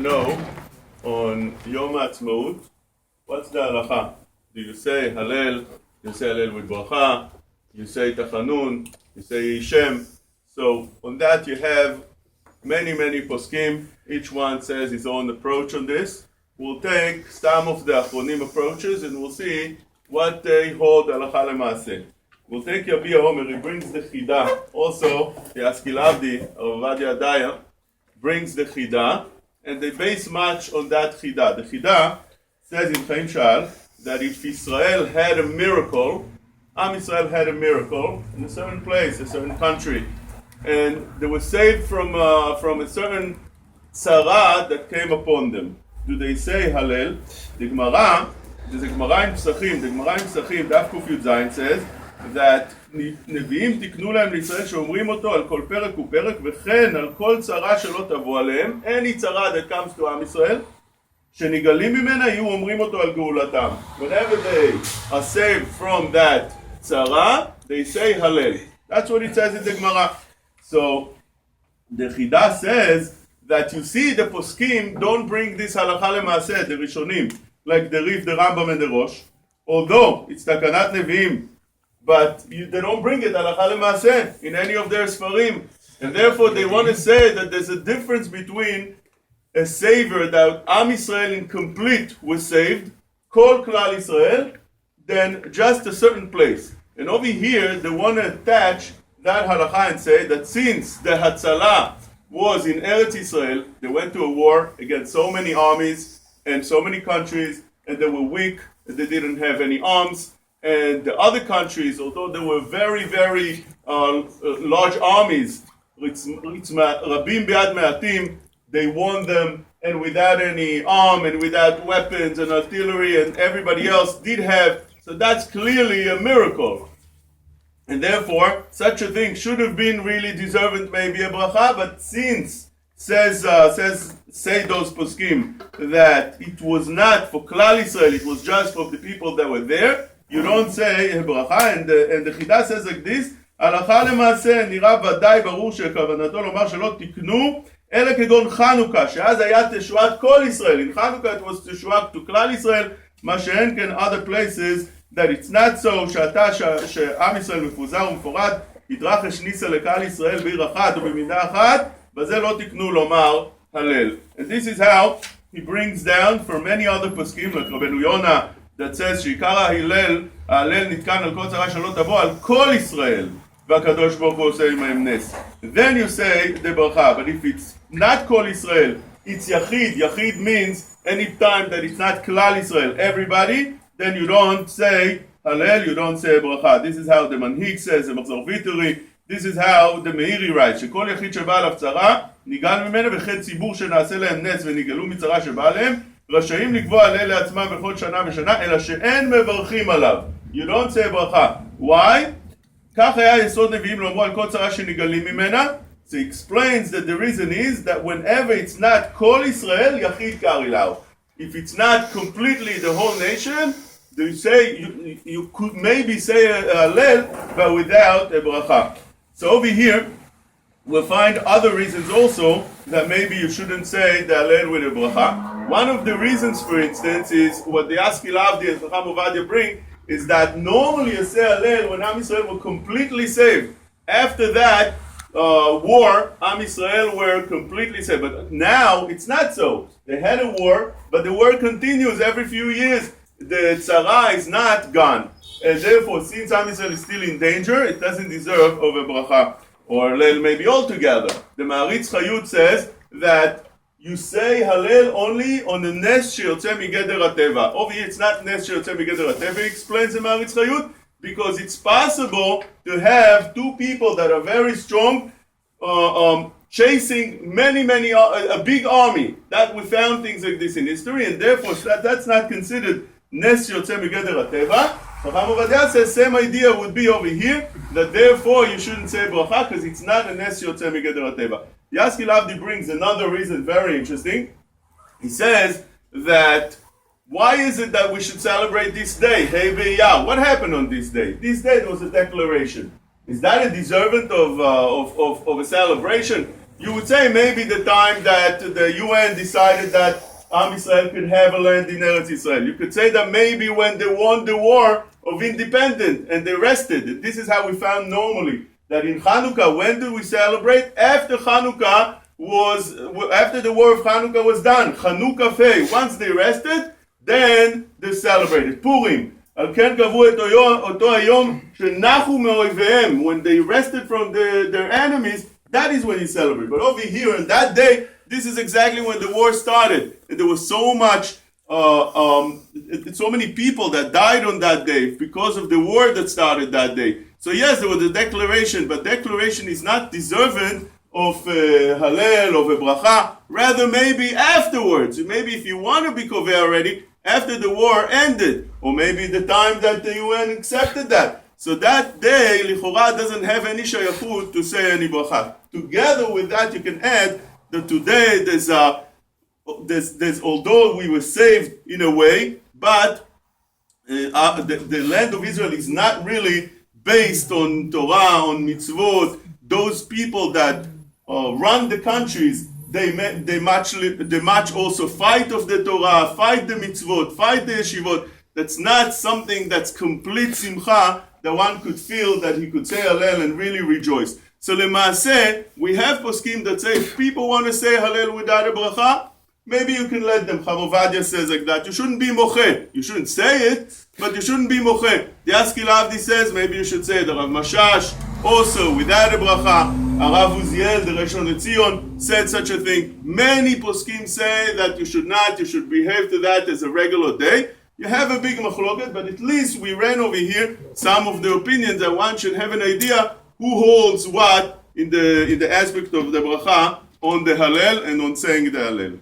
know on Yom העצמאות, what's the halacha? Do you say Hallel? You say Hallel with bracha? You say Tahan? You say Shem? So on that you have many poskim. Each one says his own approach on this. We'll take some of the achronim approaches and we'll see what they hold halacha lemaaseh. We'll take Rabbi Omer, he brings the chida. Also, the Askilavdi, Ovadia Adaya, brings the chida, and they base much on that chida. The chida says in Chaim Shal that if Israel had a miracle, Am Israel had a miracle in a certain place, a certain country, and they were saved from a certain tzara that came upon them. Do they say Hallel? The Gemara, there's a Gemara in Psachim, Daf Kuf Yud Zayin says that נביאים תקנו להם לישראל שאומרים אותו על כל פרק ופרק וכן על כל צרה שלא תבוא עליהם, any צרה that comes to עם ישראל שנגלים ממנה יהיו אומרים אותו על גאולתם. Whenever they are saved from that צרה, they say Hallel. That's what it says in the Gemara. So the Chida says that you see the poskim don't bring this halacha lemaaseh, the Rishonim, like the Rif, the Rambam, and the Rosh, although it's takanat neviim, but they don't bring it halacha lemaaseh in any of their sfarim, and therefore they want to say that there's a difference between a savior that Am Yisrael in complete was saved, Kol Klal Yisrael, than just a certain place. And over here they want to attach that halacha and say that since the Hatzalah was in Eretz Israel, they went to a war against so many armies and so many countries, and they were weak, and they didn't have any arms. And the other countries, although they were very large armies, Rabim Biad Me'atim, they won them, and without any arm and without weapons and artillery, and everybody else did have. So that's clearly a miracle. And therefore, such a thing should have been really deserving maybe a bracha, but since say those poskim that it was not for Klal Yisrael, it was just for the people that were there, you don't say a bracha, and the Chida says like this, הלכה למעשה נראה ודאי ברור שכוונתו לומר שלא תקנו אלא כגון חנוכה, שאז היה תשועת כל ישראל. In Hanukkah it was תשועה to כלל ישראל, מה שאין כן other places that it's not so, שעם ישראל מפוזר ומפורד, יתרחש ניסה לקהל ישראל בעיר אחת ובמידה אחת, בזה לא תקנו לומר הלל. And this is how he brings down from many other poskim, like רבנו יונה, that says שעיקר ההלל נתקן על כל צרה שלא תבוא על כל ישראל, והקדוש ברוך הוא עושה עמהם נס. Then you say the ברכה, but if it's not כל ישראל, it's יחיד. יחיד means any time that it's not כלל ישראל, everybody, then you don't say Hallel, you don't say bracha. This is how the Manhig says, the Machzor Viteri. This is how the Meiri writes, שכל יחיד שבא עליו צרה, ניגל ממנה וכן ציבור שנעשה להם נס ונגלו מצרה שבא עליהם, רשאים לקבוע הלל לעצמם בכל שנה ושנה, אלא שאין מברכים עליו. You don't say bracha. Why? כך היה יסוד נביאים לאמרו על כל צרה שנגלים ממנה. So he explains that the reason is that whenever it's not כל ישראל, יחיד קרעי לאו. If it's not completely the whole nation, they say you could maybe say a Hallel, but without a bracha. So over here, we'll find other reasons also that maybe you shouldn't say the Hallel with a bracha. One of the reasons, for instance, is what the Askilavdi and Chacham Ovadia bring, is that normally you say Hallel when Am Yisrael were completely saved. After that war, Am Yisrael were completely saved. But now it's not so. They had a war, but the war continues every few years. The tzara is not gone. And therefore, since Am Yisrael is still in danger, it doesn't deserve of a bracha. Or Hallel maybe altogether. The Ma'aritz Chayut says that you say Hallel only on the nes sheyotze migeder hateva. Over here it's not nes sheyotze migeder hateva, he explains the Ma'aritz Chayut, because it's possible to have two people that are very strong chasing a big army. That we found things like this in history, and therefore that's not considered nes yotze migeder hateva. Chacham Ovadia says same idea would be over here, that therefore you shouldn't say bracha because it's not a nes yotze migeder hateva. Yaskil Avdi brings another reason very interesting. He says that why is it that we should celebrate this day? Hey B'Iyar. What happened on this day? This day was a declaration. Is that a deserving of a celebration? you would say maybe the time that the UN decided that Am Yisrael could have a land in Eretz Yisrael. You could say that maybe when they won the war of independence and they rested. And this is how we found normally that in Hanukkah, when do we celebrate? After Hanukkah after the war of Hanukkah was done. Chanukah Fei. Once they rested, then they celebrated. Purim. על כן קבעו את אותו היום שנחו מאויביהם. When they rested from their enemies, that is when you celebrate. But over here, on that day, this is exactly when the war started. And there was so much, so many people that died on that day because of the war that started that day. So yes, there was a declaration, but declaration is not deserving of Hallel, of a bracha. Rather, maybe afterwards. Maybe if you want to be koveh already, after the war ended, or maybe the time that the UN accepted that. So that day, Horaa doesn't have any shayachut to say any bracha. Together with that, you can add that today there's although we were saved in a way, but the land of Israel is not really based on Torah, on mitzvot. Those people that run the countries, they much also fight of the Torah, fight the mitzvot, fight the yeshivot. That's not something that's complete simcha that one could feel that he could say Hallel and really rejoice. So lemaaseh, we have poskim that say if people want to say Hallel without a bracha, maybe you can let them. Chavovadia says like that. You shouldn't be mocheh. You shouldn't say it, but you shouldn't be mocheh. The Askil Avdi says maybe you should say it. The Rav Mashash also without a bracha. Arav Uziel, the Rishon LeZion, said such a thing. Many poskim say that you should not. You should behave to that as a regular day. You have a big machloket, but at least we ran over here some of the opinions that one should have an idea who holds what in the aspect of the bracha on the Hallel and on saying the Hallel.